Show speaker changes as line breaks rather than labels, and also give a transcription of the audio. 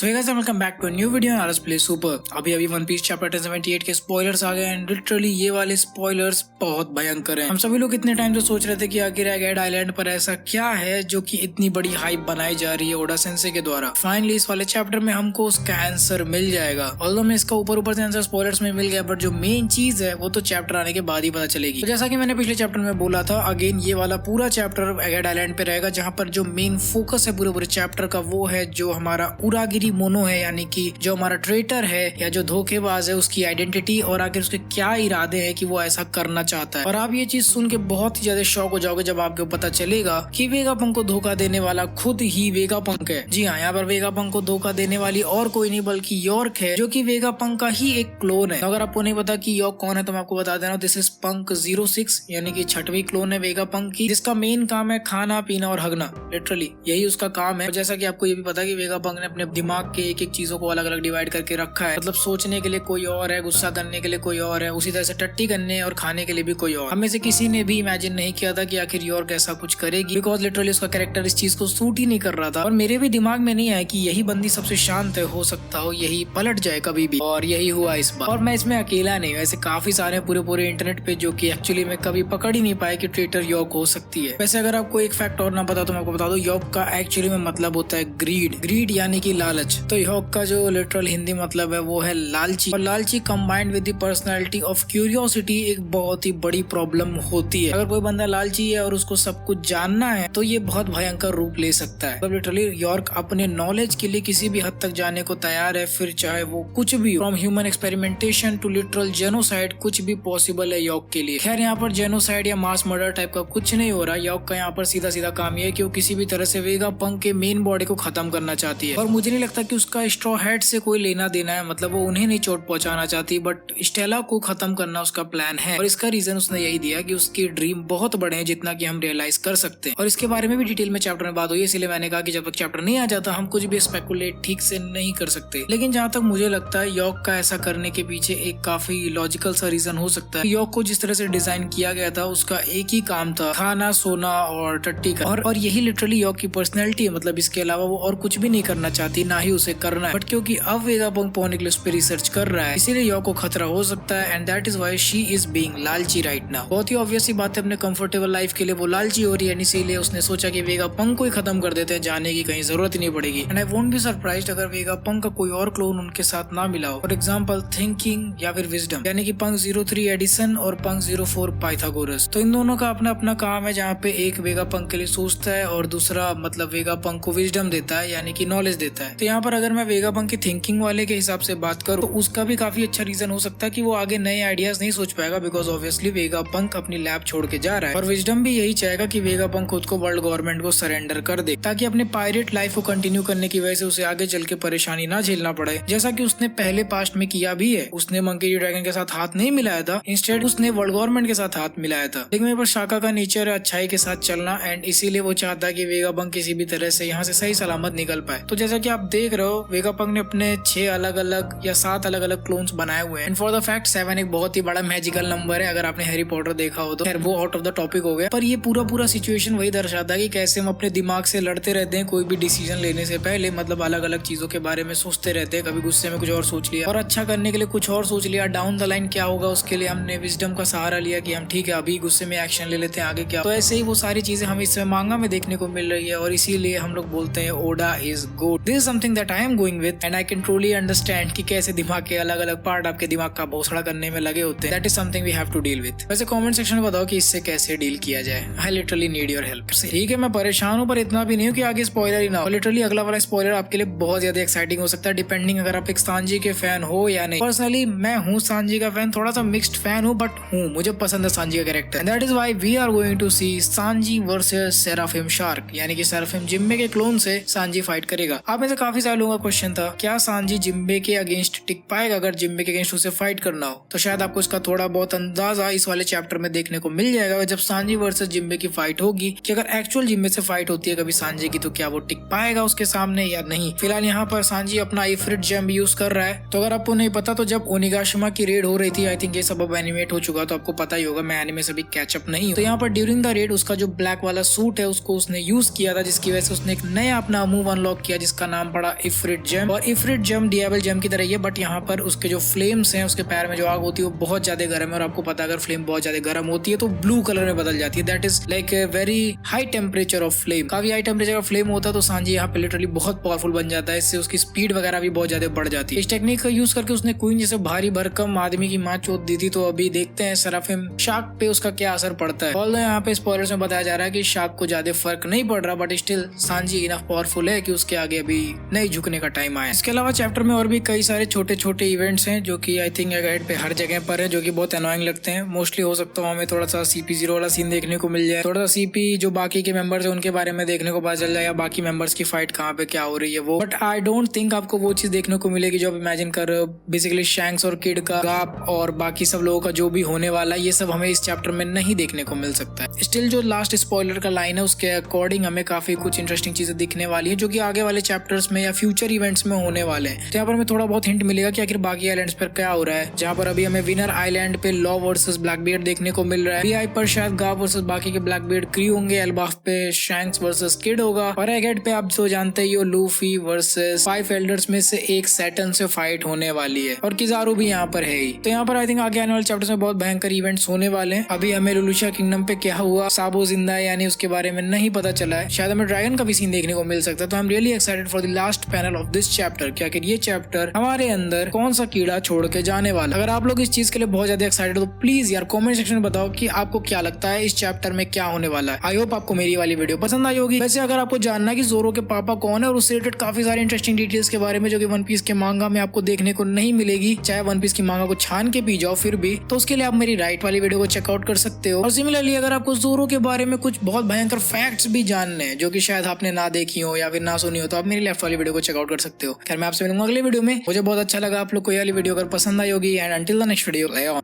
So hey guys welcome back to a new video on Play Super. अभी One Piece chapter 78 के spoilers आ गए and literally ये वाले spoilers बहुत भयंकर हैं। हम सभी लोग इतने टाइम से सोच रहे थे कि आखिर एड आइलैंड पर ऐसा क्या है जो कि इतनी बड़ी हाइप बनाई जा रही है ओडा सेंसे के द्वारा। फाइनली इस वाले चैप्टर में हमको उसका आंसर मिल जाएगा। ऑल्दो में इसका ऊपर से आंसर स्पॉयलर्स में मिल गया, बट जो मेन चीज है वो तो चैप्टर आने के बाद ही पता चलेगी। तो जैसा कि मैंने पिछले चैप्टर में बोला था, अगेन ये वाला पूरा चैप्टर एड आइलैंड पे रहेगा, जहाँ पर जो मेन फोकस है पूरे चैप्टर का वो है जो हमारा उरागिरी मोनो है, यानी कि जो हमारा ट्रेटर है या जो धोखेबाज है उसकी आइडेंटिटी और आखिर उसके क्या इरादे हैं कि वो ऐसा करना चाहता है। और आप ये चीज सुन के बहुत ही ज्यादा शॉक हो जाओगे जब आपको पता चलेगा कि वेगापंक को धोखा देने वाला खुद ही वेगापंक है। जी हाँ, यहाँ पर वेगापंक को धोखा देने वाली और कोई नहीं बल्कि यॉर्क है, जो कि वेगापंक का ही एक क्लोन है। तो अगर आपको नहीं पता कि यॉर्क कौन है तो मैं आपको बता देना, दिस इज पंक 06 यानी कि 6वीं क्लोन है वेगापंक की, जिसका मेन काम है खाना पीना और हगना। लिटरली यही उसका काम है। और जैसा कि आपको ये भी पता है कि वेगापंक ने अपने दिमाग के एक एक चीजों को अलग अलग डिवाइड करके रखा है। मतलब सोचने के लिए कोई और है, गुस्सा करने के लिए कोई और है, उसी तरह से टट्टी करने और खाने के लिए भी कोई और। हमें से किसी ने भी इमेजिन नहीं किया था कि आखिर यॉर्क ऐसा कुछ करेगी, बिकॉज लिटरली उसका कैरेक्टर इस चीज को सूट ही नहीं कर रहा था। और मेरे भी दिमाग में नहीं आया कि यही बंदी सबसे शांत है, हो सकता हो यही पलट जाए कभी भी, और यही हुआ इस बार। और मैं इसमें अकेला नहीं, वैसे काफी सारे पूरे इंटरनेट पे जो कि एक्चुअली में कभी पकड़ ही नहीं पाए कि ट्रेटर यॉर्क हो सकती है। वैसे अगर आपको एक फैक्ट और ना पता तो मैं आपको बता दूं, यॉर्क का एक्चुअली में मतलब होता है ग्रीड यानी कि लालच। तो यॉर्क का जो लिटरल हिंदी मतलब है वो है लालची, और लालची combined with the personality of curiosity एक बहुत ही बड़ी प्रॉब्लम होती है। अगर कोई बंदा लालची है और उसको सब कुछ जानना है तो ये बहुत भयंकर रूप ले सकता है। मतलब लिटरली यॉर्क अपने नॉलेज के लिए किसी भी हद तक जाने को तैयार है, फिर चाहे वो कुछ भी, from human experimentation to literal genocide, कुछ भी पॉसिबल है यॉर्क के लिए। खैर यहाँ पर जेनोसाइड या मास मर्डर टाइप का कुछ नहीं हो रहा। यॉर्क का यहाँ पर सीधा काम ये है कि वो किसी भी तरह से वेगापंक के मेन बॉडी को खत्म करना चाहती है। और मुझे नहीं लगता कि उसका स्ट्रॉ हैट से कोई लेना देना है, मतलब वो उन्हें नहीं चोट पहुंचाना चाहती, बट स्टेला को खत्म करना उसका प्लान है। और इसका रीजन उसने यही दिया कि उसकी ड्रीम बहुत बड़े हैं, जितना कि हम रियलाइज कर सकते हैं। और इसके बारे में भी डिटेल में चैप्टर में बात हुई, इसलिए मैंने कहा कि जब तक चैप्टर नहीं आ जाता हम कुछ भी स्पेकुलेट ठीक से नहीं कर सकते। लेकिन जहाँ तक मुझे लगता है यॉर्क का ऐसा करने के पीछे एक काफी लॉजिकल सा रीजन हो सकता है। यॉर्क को जिस तरह से डिजाइन किया गया था उसका एक ही काम था, खाना सोना और टट्टी का। और यही लिटरली यॉर्क की पर्सनैलिटी है। मतलब इसके अलावा वो और कुछ भी नहीं करना चाहती, ना ही उसे करना है। बट क्योंकि अब वेगापंक पहुंचने के लिए उस पर रिसर्च कर रहा है, इसीलिए यॉर्क को खतरा हो सकता है, and that is why she is being लालची राइट नाउ। बहुत ही ऑब्वियस सी बात है, अपने कंफर्टेबल लाइफ के लिए वो लालची हो रही है, इसीलिए उसने सोचा कि वेगापंक को ही खत्म कर देते हैं, जाने की कहीं जरूरत ही नहीं पड़ेगी। And I won't be surprised अगर वेगापंक का कोई और क्लोन उनके साथ ना मिला हो। फॉर एग्जांपल थिंकिंग या फिर विजडम, यानी कि पंक 03 एडिसन और पंक 04 पाइथागोरस। तो इन दोनों का अपना अपना काम है, जहाँ पे एक वेगापंक के लिए सोचता है और दूसरा मतलब वेगापंक को विजडम देता है, यानी कि नॉलेज देता है। तो यहाँ पर अगर मैं वेगापंक की थिंकिंग वाले के हिसाब से बात करूँ तो उसका भी काफी अच्छा रीजन हो सकता है कि वो आगे नए आइडियाज नहीं सोच पाएगा, बिकॉज ऑब्वियसली वेगापंक अपनी लैब छोड़ के जा रहा है। और विजडम भी यही चाहेगा कि वेगापंक खुद को वर्ल्ड गवर्नमेंट को सरेंडर कर दे, ताकि अपने पायरेट लाइफ को कंटिन्यू करने की वजह से उसे आगे चल के परेशानी ना झेलना पड़े, जैसा कि उसने पहले पास्ट में किया भी है। उसने मंकी ड्रैगन के साथ हाथ नहीं मिलाया था, इंस्टेड उसने वर्ल्ड गवर्नमेंट के साथ हाथ मिलाया था। लेकिन मेरे पर शाका का नेचर है अच्छाई के साथ चलना, एंड इसीलिए वो चाहता है कि वेगापंक किसी भी तरह से यहाँ से सही सलामत निकल पाए। तो जैसा कि आप देख रहे हो, वेगापंक ने अपने 6 अलग अलग या 7 अलग अलग क्लोन्स बनाए हुए हैं। फॉर द फैक्ट 7 एक बहुत ही बड़ा मैजिकल नंबर है, अगर आपने हैरी पॉटर देखा हो तो। खैर वो आउट ऑफ द टॉपिक हो गया, पर ये पूरा सिचुएशन वही दर्शाता है कि कैसे हम अपने दिमाग से लड़ते रहते हैं कोई भी डिसीजन लेने से पहले। मतलब अलग अलग चीजों के बारे में सोचते रहते हैं, कभी गुस्से में कुछ और सोच लिया और अच्छा करने के लिए कुछ और सोच लिया। डाउन द लाइन क्या होगा उसके लिए हमने विजडम का सहारा लिया कि हम ठीक है अभी गुस्से में एक्शन ले लेते हैं, आगे क्या। तो ऐसे ही वो सारी चीजें हमें इस मांगा में देखने को मिल रही है, और इसीलिए हम लोग बोलते हैं Oda is good. This is something that I am going with, and I can truly understand कि कैसे दिमाग के अलग अलग पार्ट आपके दिमाग का भोसड़ा करने में लगे होते हैं। That is something we have to deal with. वैसे कमेंट सेक्शन में बताओ कि इससे कैसे डील किया जाए। I literally need your help. ठीक है मैं परेशान हूँ, पर इतना भी नहीं हूँ कि आगे स्पॉइलर ही ना हो। लिटरली अगला वाला स्पॉइलर आपके लिए बहुत ज्यादा एक्साइटिंग हो सकता है, डिपेंडिंग अगर आप एक सांजी के फैन हो या नहीं। पर्सनली मैं हूँ सांजी का फैन, थोड़ा सा मिक्स्ड फैन हूँ, बट हूँ, मुझे पसंद है सांजी का character. That is why we are going to see Sanji versus Seraphim shark, यानी कि सेराफिम जिम्बे के क्लोन से सांजी फाइट करेगा। आप में से काफी सारे लोगों का क्वेश्चन था, क्या सांजी जिम्बे के अगेंस्ट टिक पाएगा अगर जिम्बे के अगेंस्ट उसे फाइट करना हो। तो शायद आपको इसका थोड़ा बहुत अंदाजा इस वाले चैप्टर में देखने को मिल जाएगा, जब सांजी वर्सेस जिम्बे की फाइट होगी, कि अगर एक्चुअल जिम्बे से फाइट होती है कभी सांजी की, तो क्या वो टिक पाएगा उसके सामने या नहीं। फिलहाल यहाँ पर सांजी अपना इफ्रिट जेम यूज कर रहा है। तो अगर आपको नहीं पता तो जब ओनिगाशिमा की रेड हो रही थी, आई थिंक ये सब अब एनिमेट हो चुका, तो आपको पता ही होगा, मैं एनिमे से भी कैचअप नहीं हूँ। तो यहाँ पर ड्यूरिंग द रेड उसका जो ब्लैक वाला सूट है उसको उसने यूज किया था, जिसकी वजह से उसने एक नया अपना मूव अनलॉक किया जिसका नाम पड़ा इफ्रिट जेम, और इफ्रिट जेम डिएबल जेम की तरह ही है, बट यहाँ पर उसके जो फ्लेम्स हैं, उसके पैर में जो आग होती है वो बहुत ज्यादा गर्म है, और आपको पता है अगर फ्लेम बहुत ज्यादा गर्म होती है तो ब्लू कलर में बदल जाती है। That is like a very high temperature of flame, काफी हाई टेम्परेचर का फ्लेम होता है तो सांजी यहाँ पे लिटरली बहुत पावरफुल बन जाता है, इससे उसकी स्पीड वगैरह भी बहुत ज्यादा बढ़ जाती है। इस टेक्निक का यूज करके उसने क्वीन जैसे भारी भरकम आदमी की मां चोट दी थी, तो अभी देखते हैं सेराफिम शार्क पे उसका क्या असर पड़ता है। ऑल्दो यहाँ पे स्पॉयलर्स में बताया जा रहा है कि शार्क को ज्यादा फर्क नहीं पड़ रहा, but still Sanji enough powerful है कि उसके आगे अभी नहीं झुकने का टाइम आया। इसके अलावा चैप्टर में और भी कई सारे छोटे छोटे इवेंट्स हैं जो कि आई थिंक हेड पे हर जगह पर है, जो कि बहुत अनोइंग लगते हैं। मोस्टली हो सकता है हमें थोड़ा सा CP0 वाला सीन देखने को मिल जाए, थोड़ा सा CP जो बाकी के मेंबर्स है उनके बारे में देखने को पता चल जाए, या बाकी मेंबर्स की फाइट कहाँ पे क्या हो रही है वो। बट आई डोंट थिंक आपको वो चीज देखने को मिलेगी जो आप इमेजिन कर रहे हो। बेसिकली शैंक्स और किड का गाप और बाकी सब लोगों का जो भी होने वाला है, ये सब हमें इस चैप्टर में नहीं देखने को मिल सकता है। स्टिल जो लास्ट स्पॉइलर का लाइन है उसके अकॉर्डिंग हमें काफी कुछ इंटरेस्टिंग चीजें दिखने वाली है, जो कि आगे वाले चैप्टर्स में या फ्यूचर इवेंट्स में होने वाले हैं। तो यहाँ पर हमें थोड़ा बहुत हिंट मिलेगा कि आखिर बाकी आइलैंड्स पर क्या हो रहा है, जहाँ पर अभी हमें विनर आइलैंड पे लॉ वर्सेस ब्लैकबियर्ड देखने को मिल रहा है। BI पर शायद गाप वर्सेस बाकी के ब्लैकबियर्ड क्रू होंगे, एल्बाफ पे शैंक्स वर्सेस किड होगा, और एगेट पे आप तो जानते ही हो लूफी वर्सेस 5 एल्डर्स में से एक सैटर्न से फाइट होने वाली है, और किजारू भी यहाँ पर है ही। तो यहाँ पर आई थिंक आगे आने वाले चैप्टर्स में बहुत भयंकर इवेंट्स होने वाले हैं। अभी हमें लुलुशिया किंगडम पे क्या हुआ, साबो जिंदा है यानी उसके बारे में नहीं पता चला है, शायद हमें ड्रैगन का भी सीन देखने को मिल सकता है। तो I am really excited for the last panel of this chapter कि आखिर ये चैप्टर हमारे अंदर कौन सा कीड़ा छोड़ के जाने वाला। अगर आप लोग इस चीज के लिए बहुत ज्यादा एक्साइटेड हो तो प्लीज यार कमेंट सेक्शन में बताओ कि आपको क्या लगता है इस चैप्टर में क्या होने वाला है। आई होप आपको मेरी वाली वीडियो पसंद आई होगी। वैसे अगर आपको जानना है कि जोरो के पापा कौन है और उससे रिलेटेड काफी सारी इंटरेस्टिंग डिटेल्स के बारे में जो कि वन पीस के मांगा में आपको देखने को नहीं मिलेगी, चाहे वन पीस की मांगा को छान के पी जाओ फिर भी, तो उसके लिए आप मेरी राइट वाली वीडियो को चेकआउट कर सकते हो। और सिमिलरली अगर आपको जोरो के बारे में कुछ बहुत भयंकर फैक्ट्स भी जानने हैं जो कि शायद आपने ना देखी हो या फिर ना सुनी हो, तो आप मेरी लेफ्ट वाली वीडियो को चेकआउट कर सकते हो। खैर मैं आपसे मिलूंगा अगले वीडियो में। मुझे बहुत अच्छा लगा आप लोग को ये वाली वीडियो अगर पसंद आई होगी, and until the next video.